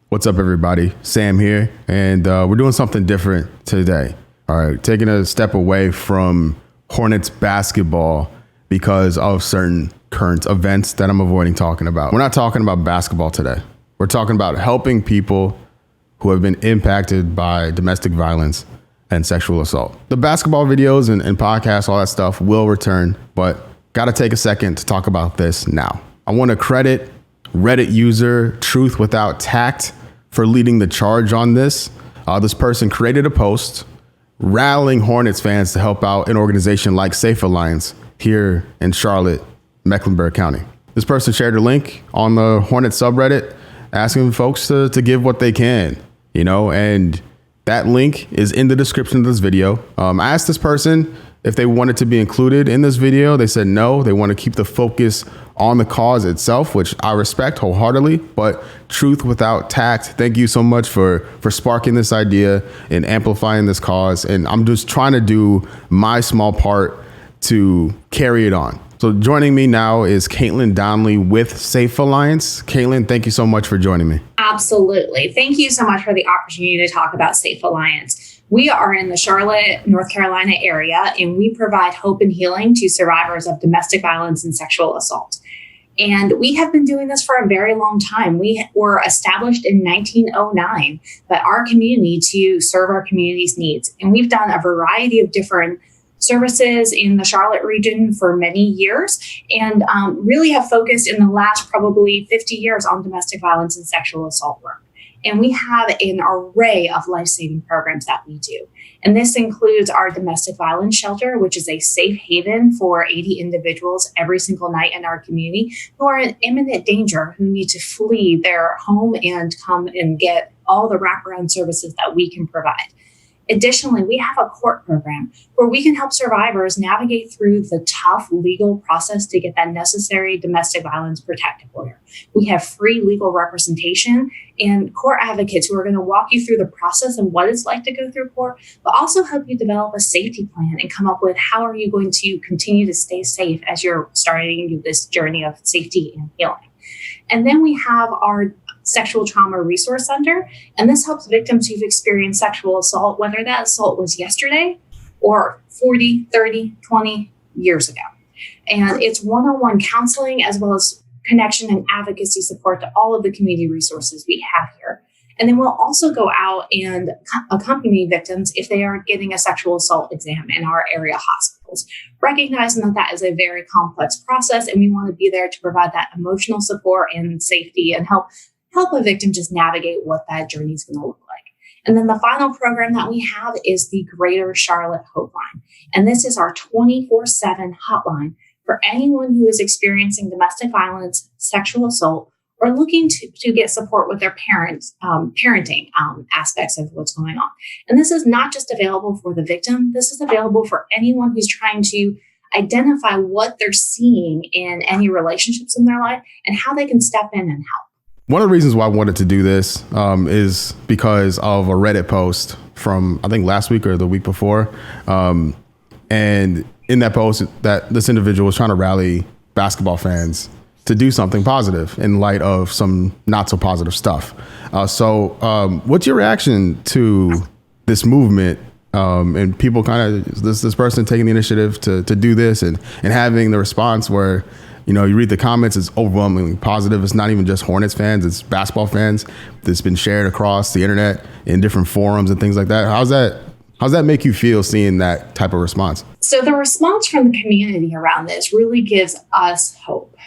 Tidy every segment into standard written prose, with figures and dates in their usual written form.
What's up, everybody? Sam here, and we're doing something different today. All right, taking a step away from Hornets basketball because of certain current events that I'm avoiding talking about. We're not talking about basketball today. We're talking about helping people who have been impacted by domestic violence and sexual assault. The basketball videos and podcasts, all that stuff will return, but got to take a second to talk about this now. I want to credit Reddit user Truth Without Tact for leading the charge on this. This person created a post rallying Hornets fans to help out an organization like Safe Alliance here in Charlotte, Mecklenburg County. This person shared a link on the Hornets subreddit asking folks to give what they can, and that link is in the description of this video. I asked this person if they wanted to be included in this video. They said no, they want to keep the focus on the cause itself, which I respect wholeheartedly. But Truth Without Tact, thank you so much for sparking this idea and amplifying this cause. And I'm just trying to do my small part to carry it on. So joining me now is Caitlin Donnelly with Safe Alliance. Caitlin, thank you so much for joining me. Absolutely. Thank you so much for the opportunity to talk about Safe Alliance. We are in the Charlotte, North Carolina area, and we provide hope and healing to survivors of domestic violence and sexual assault. And we have been doing this for a very long time. We were established in 1909 by our community to serve our community's needs. And we've done a variety of different services in the Charlotte region for many years, and really have focused in the last probably 50 years on domestic violence and sexual assault work. And we have an array of life-saving programs that we do. And this includes our domestic violence shelter, which is a safe haven for 80 individuals every single night in our community who are in imminent danger, who need to flee their home and come and get all the wraparound services that we can provide. Additionally, we have a court program where we can help survivors navigate through the tough legal process to get that necessary domestic violence protective order. We have free legal representation and court advocates who are going to walk you through the process and what it's like to go through court, but also help you develop a safety plan and come up with how are you going to continue to stay safe as you're starting this journey of safety and healing. And then we have our Sexual Trauma Resource Center, and this helps victims who've experienced sexual assault, whether that assault was yesterday or 40, 30, 20 years ago. And it's one-on-one counseling as well as connection and advocacy support to all of the community resources we have here. And then we'll also go out and accompany victims if they are getting a sexual assault exam in our area hospitals, recognizing that that is a very complex process, and we want to be there to provide that emotional support and safety and help a victim just navigate what that journey is going to look like. And then the final program that we have is the Greater Charlotte Hope Line. And this is our 24/7 hotline for anyone who is experiencing domestic violence, sexual assault, or looking to get support with their parenting aspects of what's going on. And this is not just available for the victim. This is available for anyone who's trying to identify what they're seeing in any relationships in their life and how they can step in and help. One of the reasons why I wanted to do this is because of a Reddit post from, I think, last week or the week before. And in that post, that this individual was trying to rally basketball fans to do something positive in light of some not so positive stuff. So what's your reaction to this movement and people kind of this person taking the initiative to do this and having the response where, you read the comments, it's overwhelmingly positive. It's not even just Hornets fans, it's basketball fans. That's been shared across the internet in different forums and things like that. How's that make you feel seeing that type of response? So the response from the community around this really gives us hope.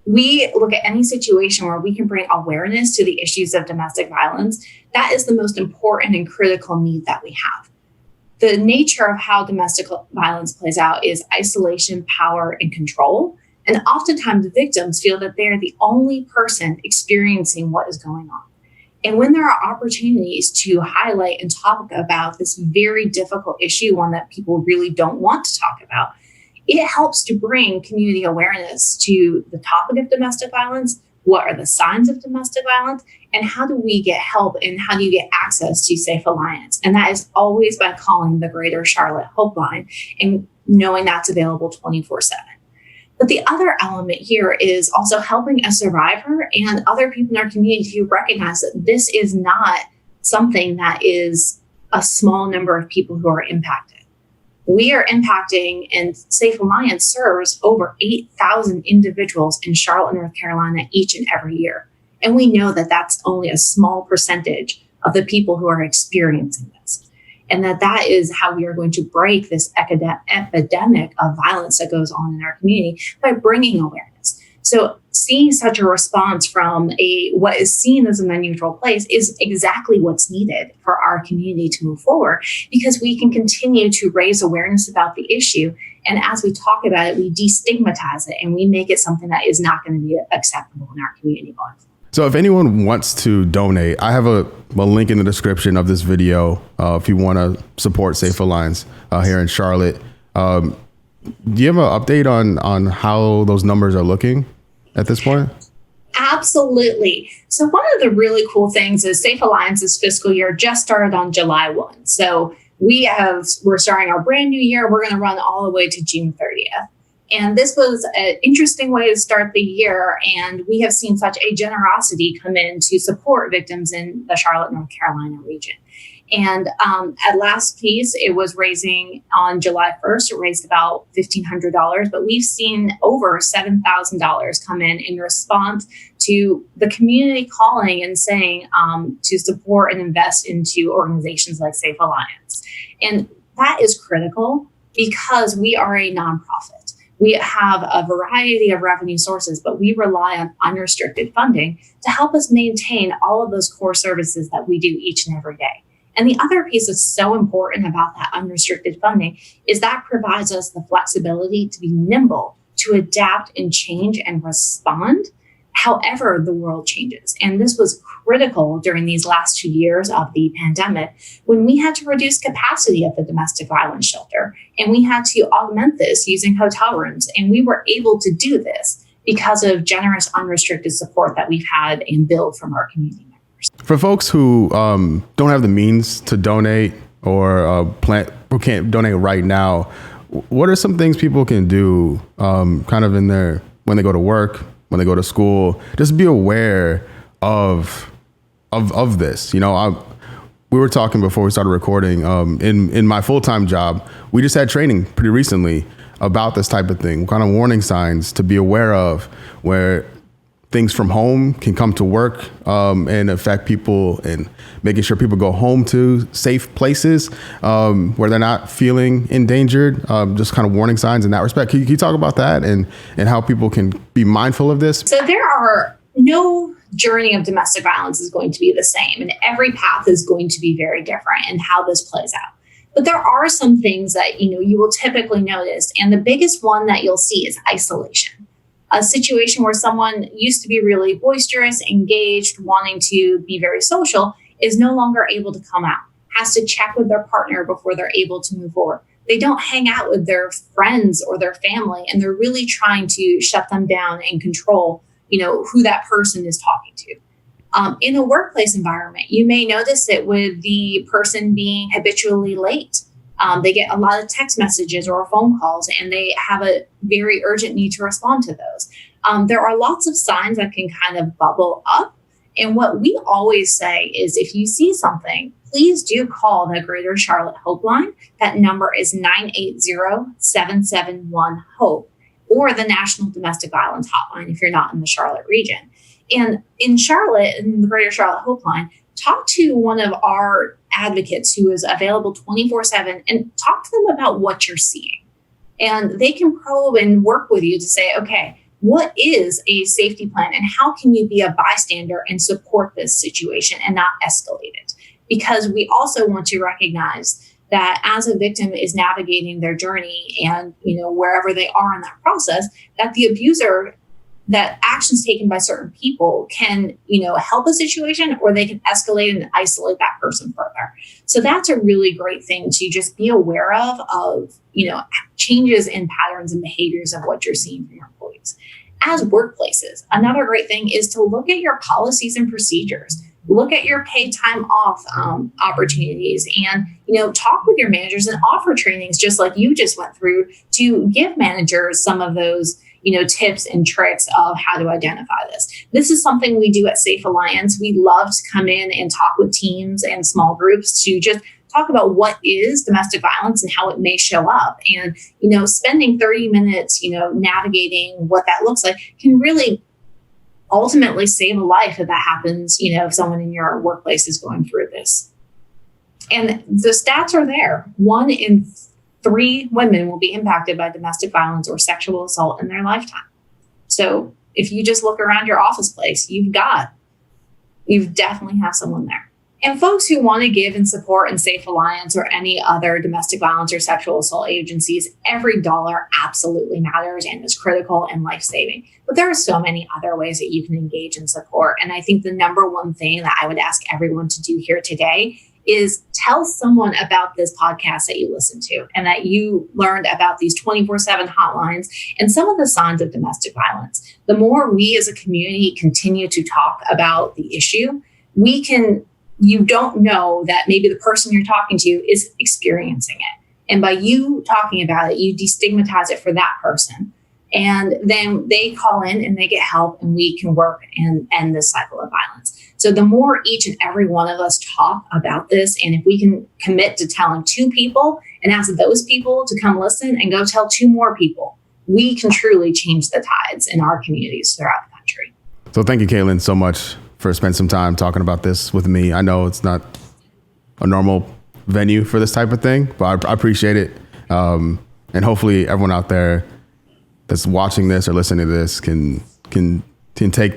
We look at any situation where we can bring awareness to the issues of domestic violence. That is the most important and critical need that we have. The nature of how domestic violence plays out is isolation, power, and control. And oftentimes the victims feel that they're the only person experiencing what is going on. And when there are opportunities to highlight and talk about this very difficult issue, one that people really don't want to talk about, it helps to bring community awareness to the topic of domestic violence. What are the signs of domestic violence? And how do we get help? And how do you get access to Safe Alliance? And that is always by calling the Greater Charlotte Hope Line and knowing that's available 24/7. But the other element here is also helping a survivor and other people in our community to recognize that this is not something that is a small number of people who are impacted. We are impacting, and Safe Alliance serves over 8,000 individuals in Charlotte, North Carolina each and every year. And we know that that's only a small percentage of the people who are experiencing this. And that is how we are going to break this epidemic of violence that goes on in our community, by bringing awareness. So seeing such a response from what is seen as an unusual place is exactly what's needed for our community to move forward, because we can continue to raise awareness about the issue. And as we talk about it, we destigmatize it and we make it something that is not going to be acceptable in our community going forward. So if anyone wants to donate, I have a link in the description of this video if you want to support Safe Alliance here in Charlotte. Do you have an update on how those numbers are looking at this point? Absolutely. So one of the really cool things is Safe Alliance's fiscal year just started on July 1. So we're starting our brand new year. We're going to run all the way to June 30th. And this was an interesting way to start the year. And we have seen such a generosity come in to support victims in the Charlotte, North Carolina region. And at last piece, it was raising on July 1st, it raised about $1,500, but we've seen over $7,000 come in response to the community calling and saying to support and invest into organizations like Safe Alliance. And that is critical because we are a nonprofit. We have a variety of revenue sources, but we rely on unrestricted funding to help us maintain all of those core services that we do each and every day. And the other piece that's so important about that unrestricted funding is that provides us the flexibility to be nimble, to adapt and change and respond however the world changes. And this was critical during these last 2 years of the pandemic, when we had to reduce capacity at the domestic violence shelter. And we had to augment this using hotel rooms. And we were able to do this because of generous, unrestricted support that we've had and built from our community members. For folks who don't have the means to donate or who can't donate right now, what are some things people can do kind of when they go to work, when they go to school, just be aware of this? We were talking before we started recording. In my full-time job, we just had training pretty recently about this type of thing, kind of warning signs to be aware of, where things from home can come to work and affect people, and making sure people go home to safe places where they're not feeling endangered. Just kind of warning signs in that respect. Can you talk about that and how people can be mindful of this? So there are no journey of domestic violence is going to be the same, and every path is going to be very different in how this plays out. But there are some things that you will typically notice, and the biggest one that you'll see is isolation. A situation where someone used to be really boisterous, engaged, wanting to be very social, is no longer able to come out, has to check with their partner before they're able to move forward. They don't hang out with their friends or their family, and they're really trying to shut them down and control, who that person is talking to. In a workplace environment, you may notice it with the person being habitually late. They get a lot of text messages or phone calls, and they have a very urgent need to respond to those. There are lots of signs that can kind of bubble up. And what we always say is, if you see something, please do call the Greater Charlotte Hope Line. That number is 980-771-HOPE, or the National Domestic Violence Hotline if you're not in the Charlotte region. And in Charlotte, in the Greater Charlotte Hope Line, talk to one of our advocates who is available 24/7 and talk to them about what you're seeing. And they can probe and work with you to say, okay, what is a safety plan and how can you be a bystander and support this situation and not escalate it? Because we also want to recognize that as a victim is navigating their journey and, wherever they are in that process, that the abuser, that actions taken by certain people can, help a situation, or they can escalate and isolate that person further. So that's a really great thing to just be aware of, changes in patterns and behaviors of what you're seeing from your employees. As workplaces, another great thing is to look at your policies and procedures. Look at your paid time off opportunities, and talk with your managers and offer trainings, just like you just went through, to give managers some of those tips and tricks of how to identify this. This is something we do at Safe Alliance. We love to come in and talk with teams and small groups to just talk about what is domestic violence and how it may show up. And, spending 30 minutes, navigating what that looks like can really ultimately save a life if that happens, if someone in your workplace is going through this. And the stats are there. 1 in 3 women will be impacted by domestic violence or sexual assault in their lifetime. So if you just look around your office place, you definitely have someone there. And folks who want to give and support in Safe Alliance or any other domestic violence or sexual assault agencies, every dollar absolutely matters and is critical and life-saving. But there are so many other ways that you can engage and support. And I think the number one thing that I would ask everyone to do here today is tell someone about this podcast that you listen to and that you learned about these 24/7 hotlines and some of the signs of domestic violence. The more we as a community continue to talk about the issue, you don't know that maybe the person you're talking to is experiencing it. And by you talking about it, you destigmatize it for that person. And then they call in and they get help and we can work and end this cycle of violence. So the more each and every one of us talk about this, and if we can commit to telling 2 people and ask those people to come listen and go tell 2 more people, we can truly change the tides in our communities throughout the country. So thank you, Caitlin, so much for spending some time talking about this with me. I know it's not a normal venue for this type of thing, but I appreciate it. And hopefully everyone out there that's watching this or listening to this can take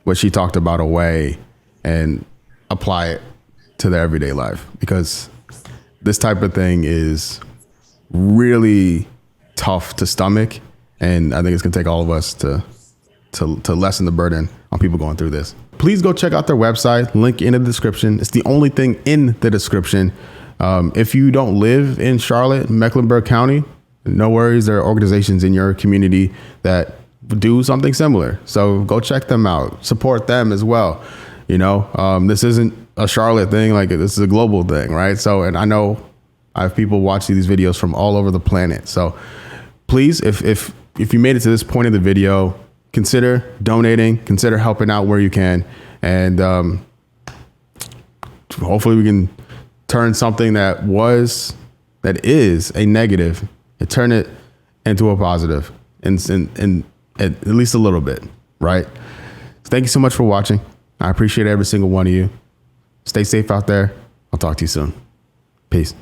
what she talked about away and apply it to their everyday life, because this type of thing is really tough to stomach. And I think it's gonna take all of us to lessen the burden on people going through this. Please go check out their website, link in the description. It's the only thing in the description. If you don't live in Charlotte, Mecklenburg County, no worries. There are organizations in your community that do something similar. So go check them out, support them as well. This isn't a Charlotte thing. Like, this is a global thing, right? So, and I know I have people watching these videos from all over the planet. So please, if you made it to this point of the video, consider donating, consider helping out where you can. And hopefully we can turn something that is a negative and turn it into a positive and at least a little bit, right? So thank you so much for watching. I appreciate every single one of you. Stay safe out there. I'll talk to you soon. Peace.